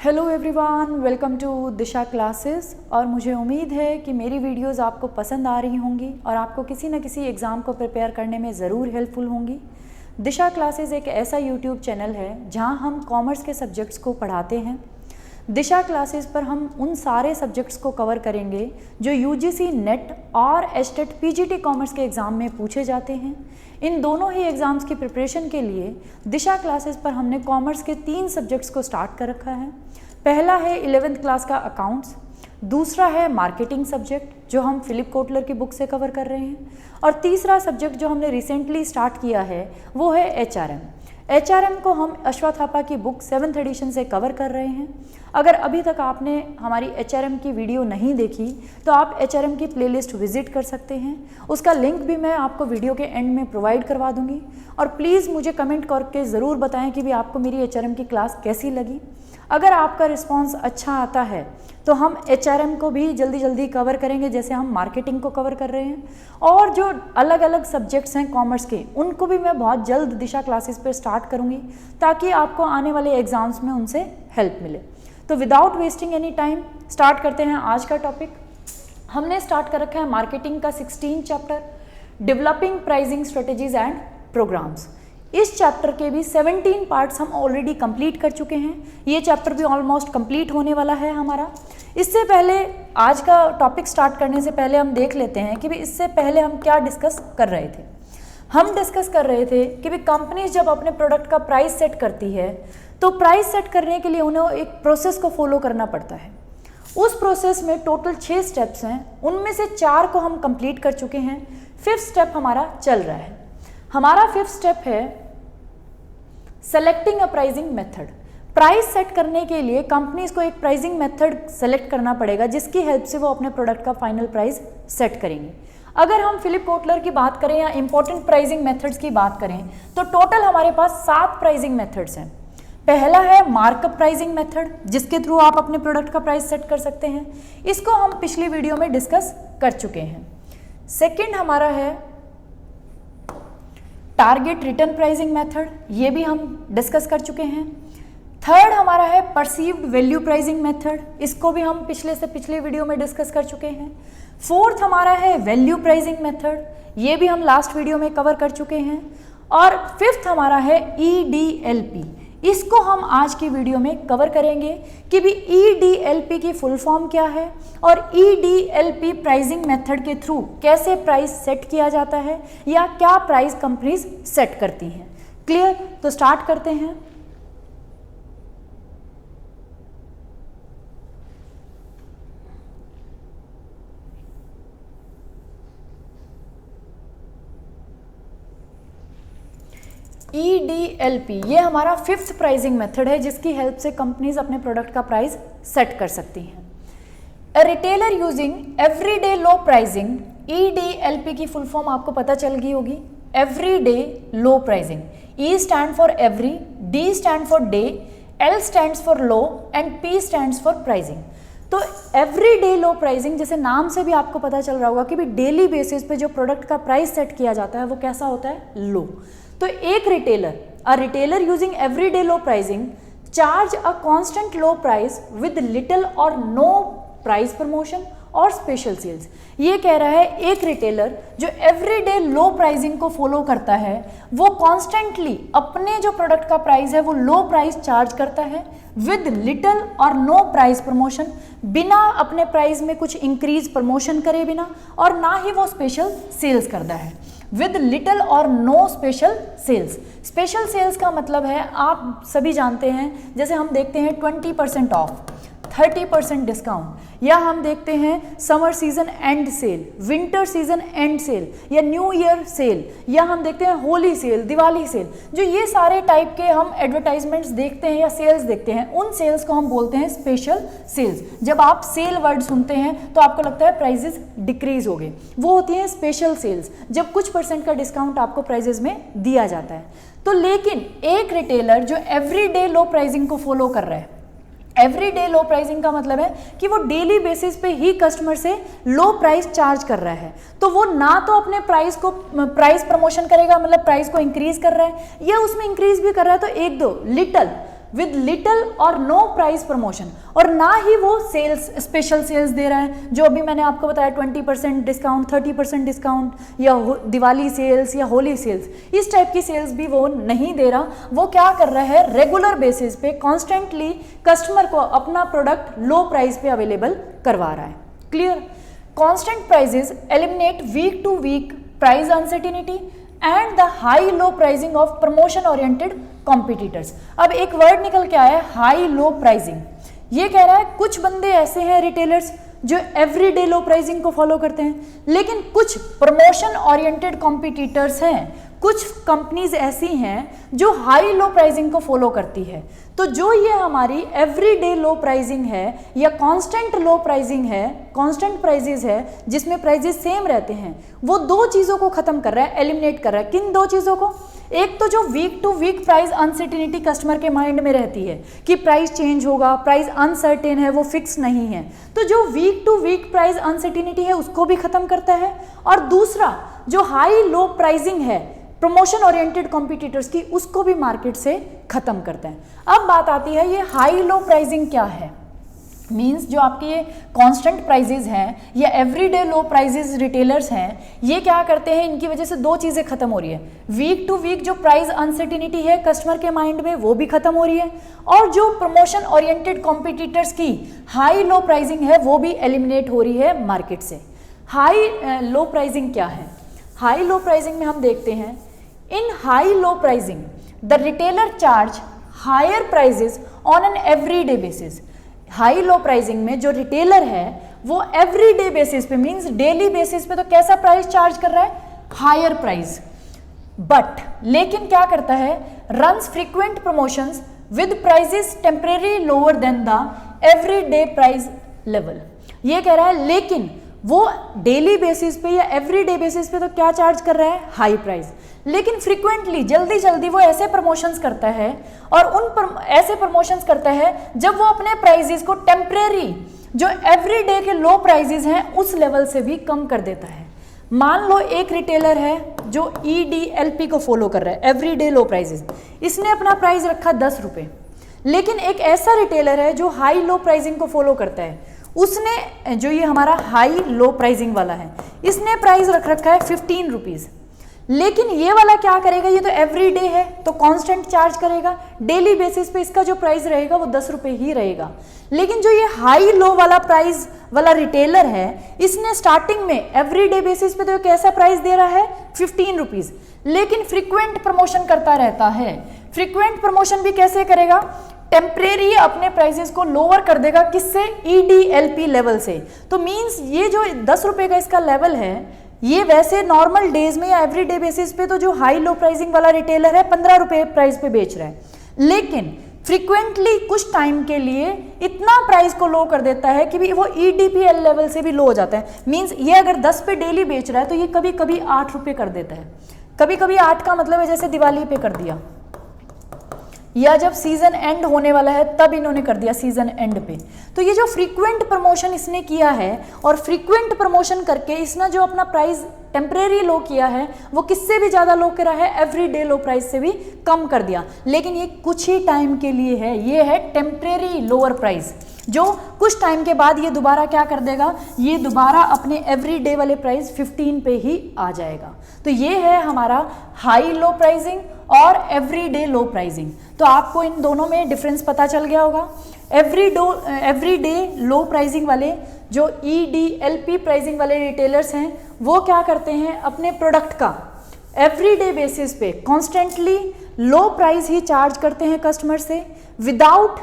Hello everyone, welcome to Disha classes. और मुझे उम्मीद है कि मेरी वीडियोस आपको पसंद आ रही होंगी और आपको किसी न किसी एग्ज़ाम को प्रिपेयर करने में ज़रूर हेल्पफुल होंगी। दिशा क्लासेस एक ऐसा यूट्यूब चैनल है जहां हम कॉमर्स के सब्जेक्ट्स को पढ़ाते हैं। दिशा क्लासेस पर हम उन सारे सब्जेक्ट्स को कवर करेंगे जो यूजीसी नेट और एचटेट पीजीटी कॉमर्स के एग्ज़ाम में पूछे जाते हैं। इन दोनों ही एग्ज़ाम्स की प्रिपरेशन के लिए दिशा क्लासेस पर हमने कॉमर्स के 3 सब्जेक्ट्स को स्टार्ट कर रखा है। पहला है 11th क्लास का अकाउंट्स, दूसरा है मार्केटिंग सब्जेक्ट जो हम फिलिप कोटलर की बुक से कवर कर रहे हैं, और तीसरा सब्जेक्ट जो हमने रिसेंटली स्टार्ट किया है वो है एचआरएम। एचआरएम को हम अश्वथ थापा की बुक 7th एडिशन से कवर कर रहे हैं। अगर अभी तक आपने हमारी एचआरएम की वीडियो नहीं देखी तो आप एचआरएम की प्लेलिस्ट विजिट कर सकते हैं। उसका लिंक भी मैं आपको वीडियो के एंड में प्रोवाइड करवा दूंगी। और प्लीज़ मुझे कमेंट करके ज़रूर बताएं कि भी आपको मेरी एचआरएम की क्लास कैसी लगी। अगर आपका रिस्पांस अच्छा आता है तो हम एचआरएम को भी जल्दी कवर करेंगे, जैसे हम मार्केटिंग को कवर कर रहे हैं। और जो अलग अलग सब्जेक्ट्स हैं कॉमर्स के, उनको भी मैं बहुत जल्द दिशा क्लासेस पर स्टार्ट करूंगी ताकि आपको आने वाले एग्जाम्स में उनसे हेल्प मिले। तो without wasting any time start करते हैं आज का टॉपिक। हमने स्टार्ट कर रखा है मार्केटिंग का 16 chapter, developing pricing strategies and programmes. इस चैप्टर के भी 17 पार्ट्स हम ऑलरेडी कंप्लीट कर चुके हैं। ये चैप्टर भी ऑलमोस्ट कंप्लीट होने वाला है हमारा। इससे पहले आज का टॉपिक स्टार्ट करने से पहले हम देख लेते हैं कि भी इससे पहले हम क्या डिस्कस कर रहे थे। हम डिस्कस कर रहे थे कि भी कंपनीज जब अपने प्रोडक्ट का प्राइस सेट करती है तो प्राइस सेट करने के लिए उन्हें एक प्रोसेस को फॉलो करना पड़ता है। उस प्रोसेस में टोटल 6 स्टेप्स हैं, उनमें से 4 को हम कंप्लीट कर चुके हैं। 5th स्टेप हमारा चल रहा है। हमारा 5th स्टेप है selecting a pricing method. Price set करने के लिए कंपनीज को एक प्राइसिंग मेथड सेलेक्ट करना पड़ेगा जिसकी हेल्प से वो अपने प्रोडक्ट का फाइनल प्राइस सेट करेंगे। अगर हम फिलिप कोटलर की बात करें या इंपॉर्टेंट प्राइसिंग मेथड्स की बात करें तो टोटल हमारे पास 7 प्राइसिंग मेथड्स हैं। पहला है मार्कअप प्राइसिंग मेथड, जिसके थ्रू आप अपने प्रोडक्ट का प्राइस सेट कर सकते हैं। इसको हम पिछली वीडियो में डिस्कस कर चुके हैं। सेकंड हमारा है टारगेट रिटर्न प्राइसिंग मेथड, ये भी हम डिस्कस कर चुके हैं। थर्ड हमारा है परसीव्ड वैल्यू प्राइसिंग मेथड, इसको भी हम पिछले वीडियो में डिस्कस कर चुके हैं। फोर्थ हमारा है वैल्यू प्राइसिंग मेथड, ये भी हम लास्ट वीडियो में कवर कर चुके हैं। और 5th हमारा है EDLP, इसको हम आज की वीडियो में कवर करेंगे कि भी EDLP की फुल फॉर्म क्या है और EDLP प्राइसिंग मेथड के थ्रू कैसे प्राइस सेट किया जाता है या क्या प्राइस कंपनीज सेट करती हैं। क्लियर? तो स्टार्ट करते हैं। EDLP ये हमारा 5th प्राइसिंग मेथड है जिसकी हेल्प से कंपनीज अपने प्रोडक्ट का प्राइस सेट कर सकती हैं। A retailer using everyday low pricing, EDLP की फुल फॉर्म आपको पता चल गई होगी, everyday low pricing. E stand for every, D stand for day, L stands for low and P stands for pricing. तो एवरीडे लो प्राइसिंग, जैसे नाम से भी आपको पता चल रहा होगा कि भी डेली बेसिस पे जो प्रोडक्ट का प्राइस सेट किया जाता है वो कैसा होता है? लो। तो एक retailer using everyday low pricing charge a constant low price with little or no price promotion और स्पेशल सेल्स। ये कह रहा है एक रिटेलर जो एवरीडे लो प्राइसिंग को फॉलो करता है वो कॉन्स्टेंटली अपने जो प्रोडक्ट का प्राइस है वो लो प्राइस चार्ज करता है with little or no price promotion, बिना अपने प्राइस में कुछ इंक्रीज प्रमोशन करे बिना, और ना ही वो स्पेशल सेल्स करता है। With little or no special sales. Special sales का मतलब है, आप सभी जानते हैं, जैसे हम देखते हैं 20% ऑफ, 30% डिस्काउंट, या हम देखते हैं summer season end sale, winter season end sale, या न्यू ईयर सेल, या हम देखते हैं होली सेल, दिवाली सेल। जो ये सारे टाइप के हम एडवर्टाइजमेंट्स देखते हैं या सेल्स देखते हैं, उन सेल्स को हम बोलते हैं स्पेशल सेल्स। जब आप सेल वर्ड सुनते हैं तो आपको लगता है प्राइजेस डिक्रीज हो गए, वो होती हैं स्पेशल सेल्स, जब कुछ % का डिस्काउंट आपको प्राइजेस में दिया जाता है। तो लेकिन एक रिटेलर जो एवरीडे लो प्राइसिंग को फॉलो कर रहा है, एवरीडे लो प्राइसिंग का मतलब है कि वो डेली बेसिस पे ही कस्टमर से लो प्राइस चार्ज कर रहा है, तो वो ना तो अपने प्राइस प्रमोशन करेगा, मतलब प्राइस को इंक्रीज कर रहा है, या उसमें इंक्रीज भी कर रहा है तो एक दो little with little or no price promotion, और ना ही वो सेल्स स्पेशल सेल्स दे रहा है जो अभी मैंने आपको बताया 20% डिस्काउंट, 30% डिस्काउंट, या दिवाली सेल्स या होली सेल्स, इस टाइप की सेल्स भी वो नहीं दे रहा। वो क्या कर रहा है, रेगुलर बेसिस पे कॉन्स्टेंटली कस्टमर को अपना प्रोडक्ट लो प्राइस पे अवेलेबल करवा रहा है। Clear? Constant prices eliminate week to week price uncertainty and the high low pricing of promotion oriented competitors. अब एक वर्ड निकल के आया है, हाई लो प्राइसिंग। ये कह रहा है कुछ बंदे ऐसे हैं रिटेलर्स जो एवरीडे लो प्राइसिंग को फॉलो करते हैं, लेकिन कुछ प्रमोशन ओरिएंटेड कॉम्पिटिटर्स हैं, कुछ कंपनीज ऐसी हैं जो हाई लो प्राइसिंग को फॉलो करती है। तो जो ये हमारी एवरीडे लो प्राइसिंग है या कांस्टेंट लो प्राइसिंग है, कांस्टेंट प्राइसेस है जिसमें प्राइसेस सेम रहते हैं, वो दो चीज़ों को खत्म कर रहा है, एलिमिनेट कर रहा है। किन दो चीज़ों को? एक तो जो week to week price uncertainty customer के माइंड में रहती है कि प्राइस चेंज होगा, प्राइस अनसर्टेन है, वो फिक्स नहीं है, तो जो week to week price uncertainty है उसको भी खत्म करता है। और दूसरा जो हाई लो प्राइसिंग है प्रमोशन ओरिएंटेड कॉम्पिटिटर्स की, उसको भी मार्केट से खत्म करता है। अब बात आती है ये हाई लो प्राइसिंग क्या है। मींस जो आपके ये कांस्टेंट प्राइजेज हैं या एवरीडे लो प्राइजेज रिटेलर्स हैं, ये क्या करते हैं, इनकी वजह से दो चीज़ें खत्म हो रही है। वीक टू वीक जो प्राइस अनसर्टिनिटी है कस्टमर के माइंड में वो भी खत्म हो रही है, और जो प्रमोशन ओरिएंटेड कॉम्पिटिटर्स की हाई लो प्राइसिंग है वो भी एलिमिनेट हो रही है मार्केट से। हाई लो प्राइसिंग क्या है? हाई लो प्राइसिंग में हम देखते हैं, in high low pricing the retailer charge higher prices on an everyday basis. High low pricing में जो रिटेलर है वो एवरीडे बेसिस पे, मींस डेली बेसिस पे, तो कैसा प्राइस चार्ज कर रहा है? Higher price. बट लेकिन क्या करता है, runs frequent promotions with prices temporary lower than the everyday price level. ये कह रहा है लेकिन वो डेली बेसिस पे या एवरीडे बेसिस पे तो क्या चार्ज कर रहा है? High price. लेकिन फ्रीक्वेंटली जल्दी जल्दी वो ऐसे प्रमोशंस करता है, और ऐसे प्रमोशंस करता है जब वो अपने प्राइजेस को टेम्परेरी जो एवरीडे के लो प्राइजेस हैं उस लेवल से भी कम कर देता है। मान लो एक रिटेलर है जो EDLP को फॉलो कर रहा है, एवरीडे लो प्राइजेस, इसने अपना प्राइस रखा 10 रुपये। लेकिन एक ऐसा रिटेलर है जो हाई लो प्राइसिंग को फॉलो करता है, उसने जो ये हमारा हाई लो प्राइसिंग वाला है, इसने प्राइस रख रखा है 15 रुपीज़। लेकिन ये वाला क्या करेगा, ये तो एवरीडे है तो कांस्टेंट चार्ज करेगा, डेली बेसिस पे इसका जो प्राइस रहेगा वो 10 रुपये ही रहेगा। लेकिन जो ये हाई लो वाला प्राइस वाला रिटेलर है, इसने स्टार्टिंग में एवरीडे बेसिस पे तो कैसा प्राइस दे रहा है? 15 रुपीज़। लेकिन फ्रीक्वेंट प्रमोशन करता रहता है। फ्रीक्वेंट प्रमोशन भी कैसे करेगा? टेम्परेरी अपने प्राइसेस को लोअर कर देगा, किससे? EDLP लेवल से। तो मींस ये जो 10 रुपये का इसका लेवल है, ये वैसे नॉर्मल डेज में या एवरीडे बेसिस पे तो जो हाई लो प्राइसिंग वाला रिटेलर है 15 रुपये प्राइस पे बेच रहा है, लेकिन फ्रीक्वेंटली कुछ टाइम के लिए इतना प्राइस को लो कर देता है कि भी वो EDPL लेवल से भी लो हो जाता है। मींस ये अगर 10 पे डेली बेच रहा है तो ये कभी कभी 8 रुपये कर देता है। कभी कभी 8 का मतलब है जैसे दिवाली पे कर दिया, या जब सीजन एंड होने वाला है तब इन्होंने कर दिया सीजन एंड पे। तो ये जो फ्रीक्वेंट प्रमोशन इसने किया है, और फ्रीक्वेंट प्रमोशन करके इसने जो अपना प्राइस टेम्परेरी लो किया है वो किससे भी ज़्यादा लो करा है? एवरीडे लो प्राइस से भी कम कर दिया। लेकिन ये कुछ ही टाइम के लिए है, ये है टेम्परेरी लोअर प्राइस, जो कुछ टाइम के बाद ये दोबारा क्या कर देगा, ये दोबारा अपने एवरीडे वाले प्राइस 15 पे ही आ जाएगा। तो ये है हमारा हाई लो प्राइसिंग और एवरीडे लो प्राइसिंग। तो आपको इन दोनों में डिफरेंस पता चल गया होगा। एवरीडे लो प्राइसिंग वाले जो EDLP प्राइसिंग वाले रिटेलर्स हैं वो क्या करते हैं, अपने प्रोडक्ट का एवरीडे बेसिस पे कॉन्स्टेंटली लो प्राइस ही चार्ज करते हैं कस्टमर से, विदाउट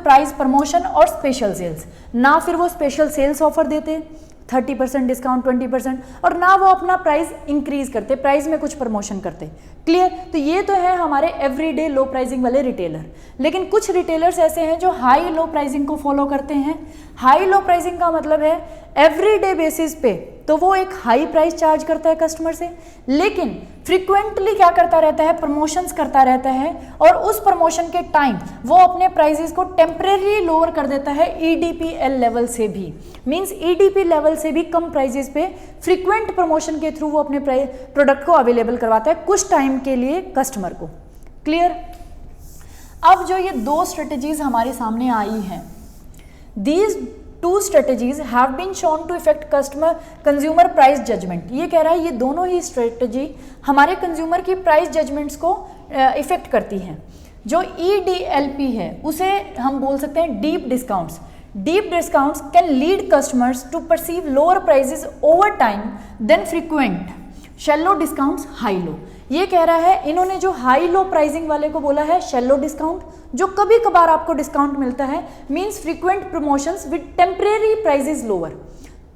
प्राइस प्रमोशन और स्पेशल सेल्स। ना फिर वो स्पेशल सेल्स ऑफर देते 30% डिस्काउंट, 20%, और ना वो अपना प्राइस इंक्रीज करते, प्राइस में कुछ प्रमोशन करते। क्लियर? तो ये तो है हमारे एवरीडे लो प्राइसिंग वाले रिटेलर। लेकिन कुछ रिटेलर्स ऐसे हैं जो हाई लो प्राइसिंग को फॉलो करते हैं। हाई लो प्राइसिंग का मतलब है एवरीडे बेसिस पे तो वो एक हाई प्राइस चार्ज करता है कस्टमर से, लेकिन फ्रीक्वेंटली क्या करता रहता है, प्रमोशंस करता रहता है, और उस प्रमोशन के टाइम वो अपने प्राइसेस को टेम्परेरी लोअर कर देता है EDPL लेवल से भी। मींस EDP लेवल से भी कम प्राइसेस पे फ्रीक्वेंट प्रमोशन के थ्रू वो अपने प्रोडक्ट को अवेलेबल करवाता है कुछ टाइम के लिए कस्टमर को। क्लियर? अब जो ये दो स्ट्रेटजीज हमारे सामने आई हैं, these two strategies have been shown to affect consumer price judgment. ये कह रहा है ये दोनों ही स्ट्रेटजी हमारे कंज्यूमर की प्राइस जजमेंट्स को इफेक्ट करती हैं। जो EDLP है उसे हम बोल सकते हैं deep discounts. Deep discounts can lead customers to perceive lower prices over time than frequent shallow discounts high low. ये कह रहा है, इन्होंने जो हाई लो प्राइसिंग वाले को बोला है शैलो डिस्काउंट, जो कभी कभार आपको डिस्काउंट मिलता है, means frequent promotions with temporary prices lower,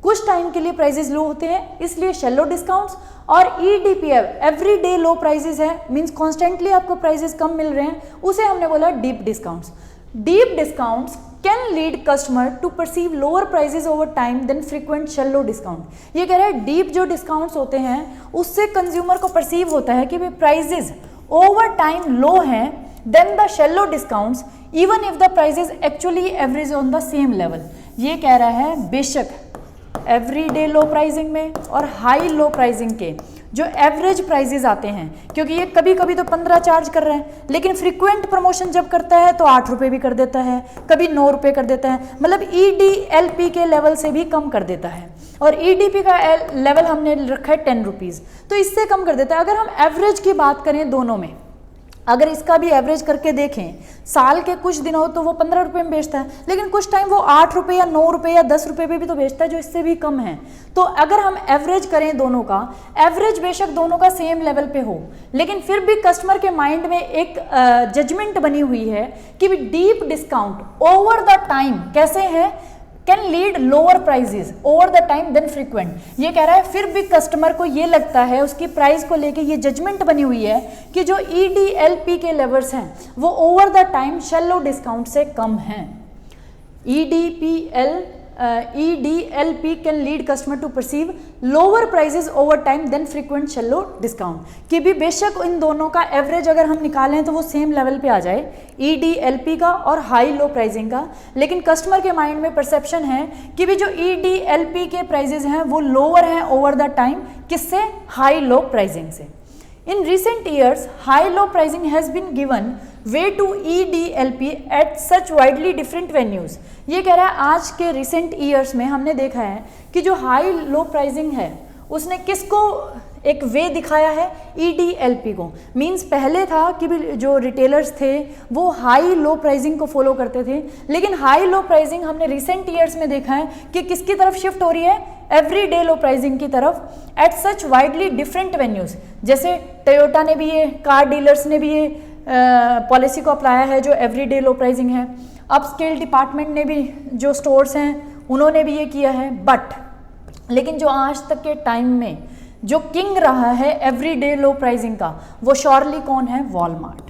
कुछ टाइम के लिए प्राइसेस लो होते हैं इसलिए शैलो डिस्काउंट्स। और EDPF every day low prices है, मींस कॉन्स्टेंटली आपको प्राइसेस कम मिल रहे हैं, उसे हमने बोला deep discounts. Deep discounts can lead customer to perceive lower prices over time than frequent shallow discount. ये कह रहा है डीप जो डिस्काउंट्स होते हैं उससे कंज्यूमर को परसीव होता है कि भाई प्राइसेस ओवर टाइम लो हैं than the shallow discounts even if the prices actually average on the same level. ये कह रहा है बेशक एवरी डे लो प्राइसिंग में और हाई लो प्राइसिंग के जो एवरेज प्राइजेस आते हैं, क्योंकि ये कभी कभी तो 15 चार्ज कर रहे हैं लेकिन फ्रीक्वेंट प्रमोशन जब करता है तो 8 रुपये भी कर देता है, कभी 9 रुपये कर देता है, मतलब EDLP के लेवल से भी कम कर देता है। और EDP का लेवल हमने रखा है 10 रुपीज़, तो इससे कम कर देता है। अगर हम एवरेज की बात करें दोनों में, अगर इसका भी एवरेज करके देखें साल के कुछ दिनों तो वो 15 रुपये में बेचता है, लेकिन कुछ टाइम वो 8 रुपये या 9 रुपये या 10 रुपये पे भी तो बेचता है जो इससे भी कम है। तो अगर हम एवरेज करें दोनों का, एवरेज बेशक दोनों का सेम लेवल पे हो, लेकिन फिर भी कस्टमर के माइंड में एक जजमेंट बनी हुई है कि deep discount over the time कैसे है, can lead lower prices over the time than frequent. ये कह रहा है फिर भी कस्टमर को ये लगता है, उसकी प्राइस को लेके ये जजमेंट बनी हुई है कि जो EDLP के लेवल्स हैं वो over the time shallow discount से कम हैं। EDLP can lead customer to perceive lower prices over time than frequent shallow discount. कि भी बेशक इन दोनों का एवरेज अगर हम निकालें तो वो सेम लेवल पे आ जाए, EDLP का और हाई लो प्राइसिंग का, लेकिन कस्टमर के माइंड में परसेप्शन है कि भी जो EDLP के प्राइसेस हैं वो लोअर हैं ओवर द टाइम, किससे, हाई लो प्राइसिंग से। In recent years, high-low pricing has been given way to EDLP at such widely different venues। ये कह रहा है आज के recent years में हमने देखा है कि जो हाई लो प्राइसिंग है उसने किसको एक वे दिखाया है, EDLP को। मींस पहले था कि भी जो रिटेलर्स थे वो हाई लो प्राइसिंग को फॉलो करते थे, लेकिन हाई लो प्राइसिंग हमने रिसेंट ईयर्स में देखा है कि किसकी तरफ शिफ्ट हो रही है, एवरी डे लो प्राइसिंग की तरफ at such widely different venues. जैसे टोयोटा ने भी ये, कार डीलर्स ने भी ये पॉलिसी को अपनाया है जो एवरी डे लो प्राइसिंग है। अपस्केल डिपार्टमेंट ने भी, जो स्टोर्स हैं उन्होंने भी ये किया है। बट लेकिन जो आज तक के टाइम में जो किंग रहा है एवरी डे लो प्राइसिंग का, वो श्योरली कौन है, वॉलमार्ट।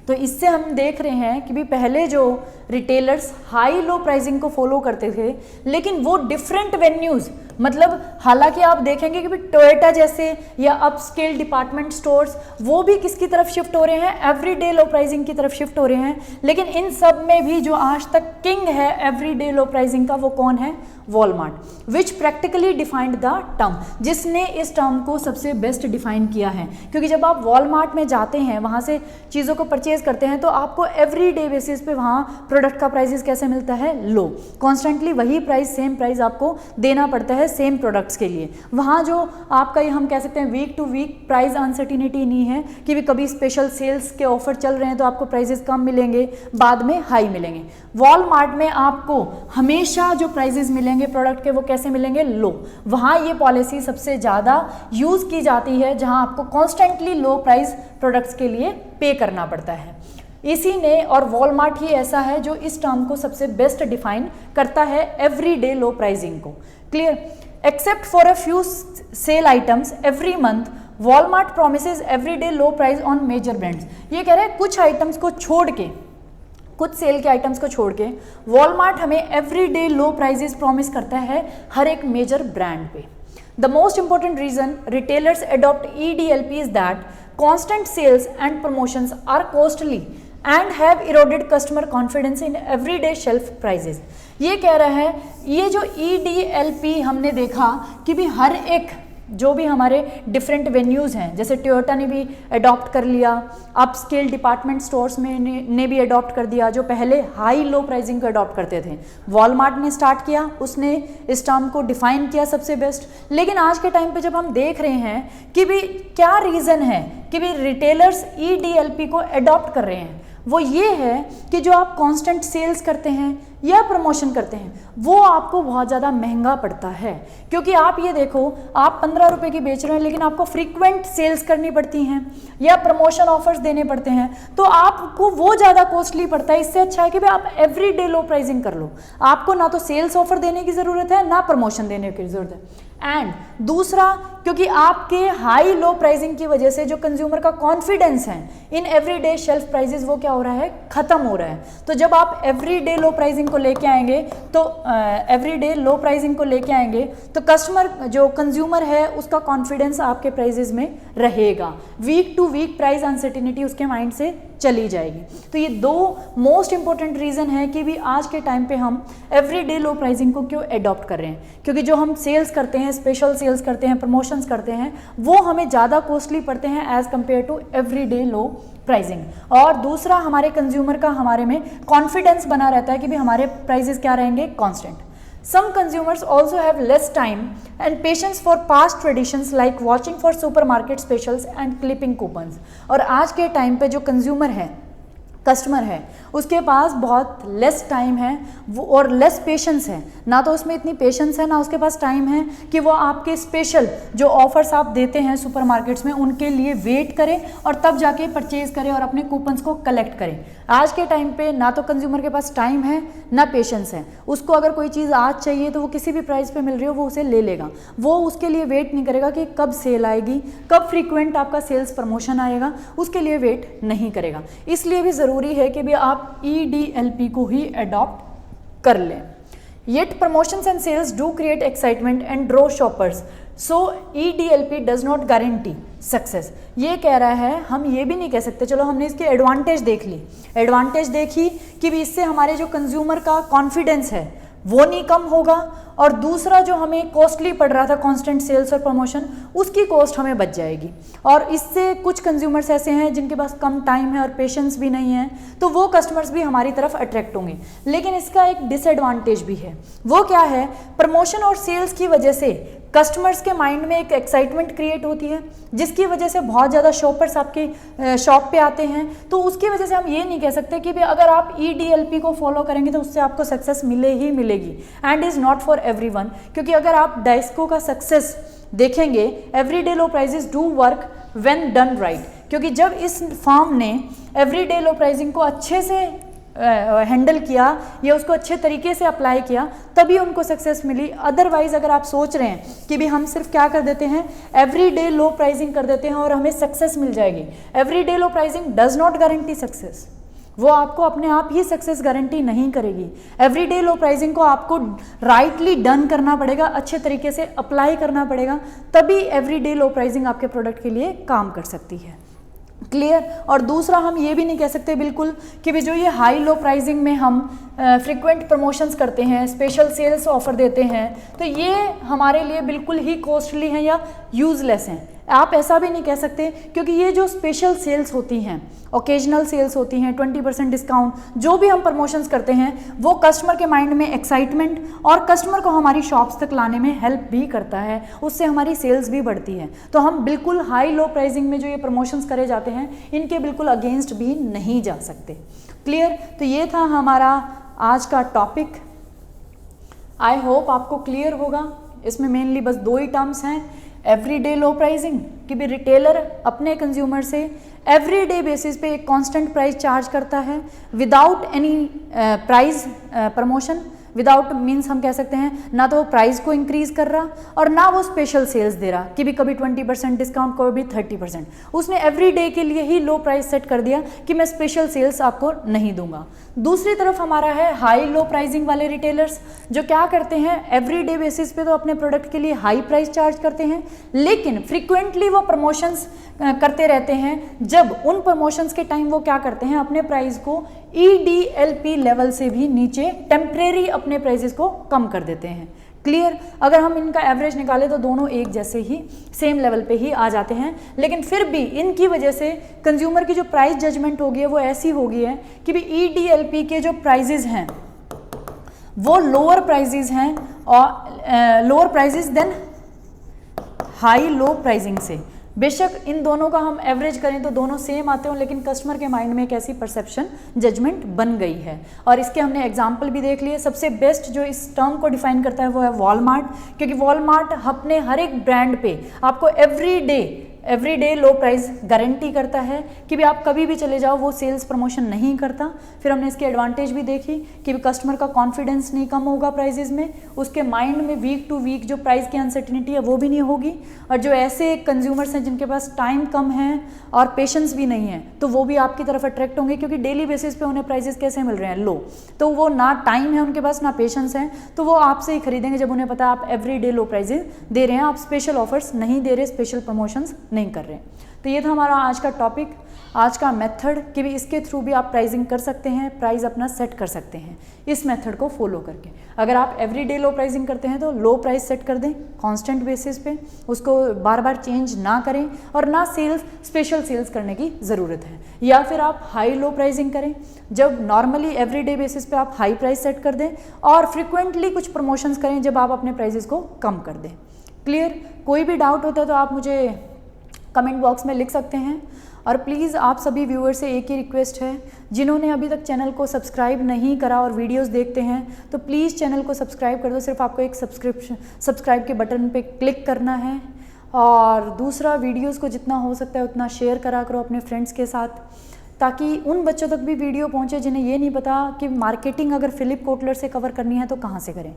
तो इससे हम देख रहे हैं कि भी पहले जो रिटेलर्स हाई लो प्राइसिंग को फॉलो करते थे, लेकिन वो डिफरेंट वेन्यूज़, मतलब हालांकि आप देखेंगे कि भी टोयोटा जैसे या अपस्केल डिपार्टमेंट स्टोर्स वो भी किसकी तरफ शिफ्ट हो रहे हैं, एवरी डे लो प्राइसिंग की तरफ शिफ्ट हो रहे हैं। लेकिन इन सब में भी जो आज तक किंग है एवरी डे लो प्राइसिंग का, वो कौन है, Walmart, which practically defined the term, जिसने इस टर्म को सबसे बेस्ट डिफाइन किया है। क्योंकि जब आप वॉलमार्ट में जाते हैं, वहाँ से चीज़ों को परचेज करते हैं, तो आपको एवरी डे बेसिस पे वहाँ प्रोडक्ट का प्राइसेस कैसे मिलता है, लो, कॉन्स्टेंटली वही प्राइस, सेम प्राइस आपको देना पड़ता है सेम प्रोडक्ट्स के लिए। वहाँ जो आपका ये हम कह सकते हैं week to week price uncertainty नहीं है कि भी कभी स्पेशल सेल्स के ऑफर चल रहे हैं तो आपको प्राइसेस कम मिलेंगे, बाद में हाई मिलेंगे। वॉलमार्ट में आपको हमेशा जो प्राइसेस मिलेंगे प्रोडक्ट के, वो कैसे मिलेंगे, लो। वहाँ ये पॉलिसी सबसे ज़्यादा यूज़ की जाती है, जहाँ आपको कॉन्स्टेंटली लो प्राइस प्रोडक्ट्स के लिए पे करना पड़ता है। इसी ने, और वॉलमार्ट ही ऐसा है जो इस टर्म को सबसे बेस्ट डिफाइन करता है, एवरी डे लो प्राइसिंग को। Clear? Except for a few sale items every month, Walmart promises every day low price on major brands. ये कह रहे हैं कुछ आइटम्स को छोड़ के, कुछ सेल के आइटम्स को छोड़ के वॉलमार्ट हमें every day low prices promise करता है हर एक मेजर ब्रांड पे। The most important reason retailers adopt EDLP is that constant sales and promotions are costly and have eroded customer confidence in every day shelf prices. ये कह रहा है, ये जो EDLP हमने देखा कि भी हर एक जो भी हमारे डिफरेंट वेन्यूज़ हैं, जैसे टोयोटा ने भी अडॉप्ट कर लिया, अप स्केल डिपार्टमेंट स्टोर्स में ने भी अडॉप्ट कर दिया, जो पहले हाई लो प्राइसिंग को अडॉप्ट करते थे। वॉलमार्ट ने स्टार्ट किया, उसने इस टर्म को डिफाइन किया सबसे बेस्ट। लेकिन आज के टाइम पे जब हम देख रहे हैं कि भी क्या रीज़न है कि भी रिटेलर्स EDLP को अडॉप्ट कर रहे हैं, वो ये है कि जो आप कांस्टेंट सेल्स करते हैं या प्रमोशन करते हैं वो आपको बहुत ज़्यादा महंगा पड़ता है। क्योंकि आप ये देखो, आप 15 रुपये की बेच रहे हैं लेकिन आपको फ्रीक्वेंट सेल्स करनी पड़ती हैं या प्रमोशन ऑफर्स देने पड़ते हैं, तो आपको वो ज़्यादा कॉस्टली पड़ता है। इससे अच्छा है कि भाई आप एवरी डे लो प्राइसिंग कर लो, आपको ना तो सेल्स ऑफर देने की ज़रूरत है ना प्रमोशन देने की ज़रूरत है। एंड दूसरा, क्योंकि आपके हाई लो प्राइसिंग की वजह से जो कंज्यूमर का कॉन्फिडेंस है इन एवरीडे शेल्फ प्राइसेस वो क्या हो रहा है, खत्म हो रहा है। तो जब आप एवरीडे लो प्राइसिंग को लेके आएंगे तो एवरीडे लो प्राइसिंग को लेके आएंगे तो कस्टमर जो कंज्यूमर है उसका कॉन्फिडेंस आपके प्राइसेस में रहेगा। Week to week price uncertainty उसके माइंड से चली जाएगी। तो ये दो मोस्ट इंपॉर्टेंट रीज़न है कि भी आज के टाइम पे हम एवरीडे लो प्राइसिंग को क्यों अडॉप्ट कर रहे हैं, क्योंकि जो हम सेल्स करते हैं, स्पेशल सेल्स करते हैं, प्रमोशंस करते हैं, वो हमें ज़्यादा कॉस्टली पड़ते हैं as compare to everyday low pricing. और दूसरा, हमारे कंज्यूमर का हमारे में कॉन्फिडेंस बना रहता है कि भी हमारे प्राइसेस क्या रहेंगे, constant. Some consumers also have less time and patience for past traditions like watching for supermarket specials and clipping coupons। और आज के टाइम पे जो कंज्यूमर है, कस्टमर है, उसके पास बहुत लेस टाइम है वो और लेस पेशेंस है। ना तो उसमें इतनी पेशेंस है, ना उसके पास टाइम है कि वो आपके स्पेशल जो ऑफर्स आप देते हैं सुपरमार्केट्स में उनके लिए वेट करें और तब जाके परचेज करें और अपने कूपन्स को कलेक्ट करें। आज के टाइम पे ना तो कंज्यूमर के पास टाइम है ना पेशेंस है। उसको अगर कोई चीज़ आज चाहिए तो वो किसी भी प्राइस पे मिल रही हो वो उसे ले लेगा, वो उसके लिए वेट नहीं करेगा कि कब सेल आएगी, कब फ्रीक्वेंट आपका सेल्स प्रमोशन आएगा, उसके लिए वेट नहीं करेगा। इसलिए भी ज़रूरी है कि भी आप EDLP को ही अडॉप्ट कर लें। Yet promotions and sales do create excitement and draw shoppers. So EDLP does not guarantee success. ये कह रहा है, हम ये भी नहीं कह सकते, चलो हमने इसकी एडवांटेज देख ली, एडवांटेज देखी कि भी इससे हमारे जो कंज्यूमर का कॉन्फिडेंस है वो नहीं कम होगा, और दूसरा जो हमें कॉस्टली पड़ रहा था कांस्टेंट सेल्स और प्रमोशन, उसकी कॉस्ट हमें बच जाएगी। और इससे कुछ कंज्यूमर्स ऐसे हैं जिनके पास कम टाइम है और पेशेंस भी नहीं है, तो वो कस्टमर्स भी हमारी तरफ अट्रैक्ट होंगे। लेकिन इसका एक डिसएडवांटेज भी है, वो क्या है, प्रमोशन और सेल्स की वजह से कस्टमर्स के माइंड में एक एक्साइटमेंट क्रिएट होती है, जिसकी वजह से बहुत ज़्यादा शॉपर्स आपके शॉप पे आते हैं। तो उसकी वजह से हम ये नहीं कह सकते कि भाई अगर आप EDLP को फॉलो करेंगे तो उससे आपको सक्सेस मिले ही मिलेगी, and is not for everyone. क्योंकि अगर आप डाइस्को का सक्सेस देखेंगे, everyday low prices do work when done right. क्योंकि जब इस फर्म ने एवरीडे लो प्राइसिंग को अच्छे से हैंडल किया या उसको अच्छे तरीके से अप्लाई किया, तभी उनको सक्सेस मिली। अदरवाइज अगर आप सोच रहे हैं कि भी हम सिर्फ क्या कर देते हैं, एवरीडे लो प्राइसिंग कर देते हैं और हमें सक्सेस मिल जाएगी, everyday low pricing does not guarantee success. वो आपको अपने आप ही सक्सेस गारंटी नहीं करेगी। एवरीडे लो प्राइसिंग को आपको राइटली डन करना पड़ेगा, अच्छे तरीके से अप्लाई करना पड़ेगा, तभी एवरीडे लो प्राइसिंग आपके प्रोडक्ट के लिए काम कर सकती है। क्लियर। और दूसरा, हम ये भी नहीं कह सकते बिल्कुल कि भी जो ये हाई लो प्राइसिंग में हम फ्रीक्वेंट प्रमोशंस करते हैं, स्पेशल सेल्स ऑफर देते हैं, तो ये हमारे लिए बिल्कुल ही कॉस्टली हैं या यूजलेस हैं। आप ऐसा भी नहीं कह सकते, क्योंकि ये जो स्पेशल सेल्स होती हैं, ओकेजनल सेल्स होती हैं, 20% डिस्काउंट, जो भी हम प्रमोशंस करते हैं, वो कस्टमर के माइंड में एक्साइटमेंट और कस्टमर को हमारी शॉप्स तक लाने में हेल्प भी करता है, उससे हमारी सेल्स भी बढ़ती है। तो हम बिल्कुल हाई लो प्राइसिंग में जो ये प्रमोशंस करे जाते हैं, इनके बिल्कुल अगेंस्ट भी नहीं जा सकते। क्लियर। तो ये था हमारा आज का टॉपिक। आई होप आपको क्लियर होगा। इसमें मेनली बस दो ही टर्म्स हैं, एवरीडे लो प्राइसिंग कि भी रिटेलर अपने कंज्यूमर से एवरीडे बेसिस पे एक कांस्टेंट प्राइस चार्ज करता है without any price promotion. Without means हम कह सकते हैं ना तो वो प्राइस को इंक्रीज कर रहा और ना वो स्पेशल सेल्स दे रहा कि भी कभी 20% डिस्काउंट, कभी 30%। उसने एवरी डे के लिए ही लो प्राइस सेट कर दिया कि मैं स्पेशल सेल्स आपको नहीं दूंगा। दूसरी तरफ हमारा है हाई लो प्राइसिंग वाले रिटेलर्स, जो क्या करते हैं, एवरी डे बेसिस पे तो अपने प्रोडक्ट के लिए हाई प्राइस चार्ज करते हैं, लेकिन फ्रिक्वेंटली वो प्रमोशंस करते रहते हैं। जब उन प्रमोशंस के टाइम वो क्या करते हैं, अपने प्राइस को EDLP लेवल से भी नीचे टेम्परेरी अपने प्राइसेस को कम कर देते हैं। क्लियर। अगर हम इनका एवरेज निकालें तो दोनों एक जैसे ही सेम लेवल पे ही आ जाते हैं, लेकिन फिर भी इनकी वजह से कंज्यूमर की जो प्राइस जजमेंट होगी है वो ऐसी होगी है कि भी EDLP के जो प्राइजेज हैं वो लोअर प्राइजेज हैं और lower prices than high low pricing से। बेशक इन दोनों का हम एवरेज करें तो दोनों सेम आते हो, लेकिन कस्टमर के माइंड में एक ऐसी परसेप्शन जजमेंट बन गई है। और इसके हमने एग्जाम्पल भी देख लिए। सबसे बेस्ट जो इस टर्म को डिफाइन करता है वो है वॉलमार्ट, क्योंकि वॉलमार्ट अपने हर एक ब्रांड पे आपको every day low price guarantee करता है कि भी आप कभी भी चले जाओ, वो सेल्स प्रमोशन नहीं करता। फिर हमने इसकी एडवांटेज भी देखी कि भी कस्टमर का कॉन्फिडेंस नहीं कम होगा प्राइजेज में, उसके माइंड में वीक टू वीक जो प्राइस की अनसर्टिनिटी है वो भी नहीं होगी। और जो ऐसे कंज्यूमर्स हैं जिनके पास टाइम कम है और पेशेंस भी नहीं है, तो वो भी आपकी तरफ अट्रैक्ट होंगे, क्योंकि डेली बेसिस पे उन्हें प्राइजेस कैसे मिल रहे हैं, लो। तो वो ना टाइम है उनके पास ना पेशेंस है, तो वो आपसे ही खरीदेंगे जब उन्हें पता है आप एवरी डे लो प्राइजेस दे रहे हैं, आप स्पेशल ऑफर्स नहीं दे रहे, स्पेशल प्रमोशंस नहीं कर रहे। तो ये था हमारा आज का टॉपिक, आज का मेथड कि भी इसके थ्रू भी आप प्राइसिंग कर सकते हैं, प्राइस अपना सेट कर सकते हैं इस मेथड को फॉलो करके। अगर आप एवरी डे लो प्राइसिंग करते हैं तो लो प्राइस सेट कर दें कांस्टेंट बेसिस पे, उसको बार बार चेंज ना करें और ना स्पेशल सेल्स करने की ज़रूरत है। या फिर आप हाई लो प्राइसिंग करें, जब नॉर्मली एवरी डे बेसिस पे आप हाई प्राइस सेट कर दें और फ्रिक्वेंटली कुछ प्रमोशंस करें जब आप अपने प्राइजेस को कम कर दें। क्लियर। कोई भी डाउट होता है तो आप मुझे कमेंट बॉक्स में लिख सकते हैं। और प्लीज़ आप सभी व्यूअर से एक ही रिक्वेस्ट है, जिन्होंने अभी तक चैनल को सब्सक्राइब नहीं करा और वीडियोस देखते हैं तो प्लीज़ चैनल को सब्सक्राइब कर दो। सिर्फ आपको एक सब्सक्राइब के बटन पे क्लिक करना है। और दूसरा, वीडियोस को जितना हो सकता है उतना शेयर करा करो अपने फ्रेंड्स के साथ, ताकि उन बच्चों तक भी वीडियो पहुंचे जिन्हें ये नहीं पता कि मार्केटिंग अगर फिलिप कोटलर से कवर करनी है तो कहाँ से करें।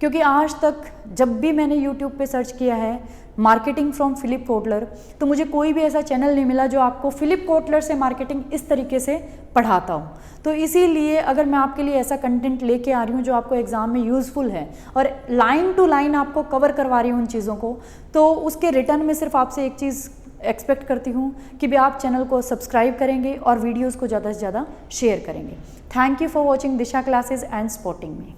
क्योंकि आज तक जब भी मैंने यूट्यूब पे सर्च किया है मार्केटिंग फ्रॉम फिलिप कोटलर, तो मुझे कोई भी ऐसा चैनल नहीं मिला जो आपको फिलिप कोटलर से मार्केटिंग इस तरीके से पढ़ाता हूँ। तो इसीलिए अगर मैं आपके लिए ऐसा कंटेंट लेके आ रही हूँ जो आपको एग्ज़ाम में यूज़फुल है और लाइन टू लाइन आपको कवर करवा रही हूँ उन चीज़ों को, तो उसके रिटर्न में सिर्फ आपसे एक चीज़ एक्सपेक्ट करती हूँ कि भी आप चैनल को सब्सक्राइब करेंगे और वीडियोस को ज़्यादा से ज़्यादा शेयर करेंगे। Thank you for watching Disha classes and supporting me.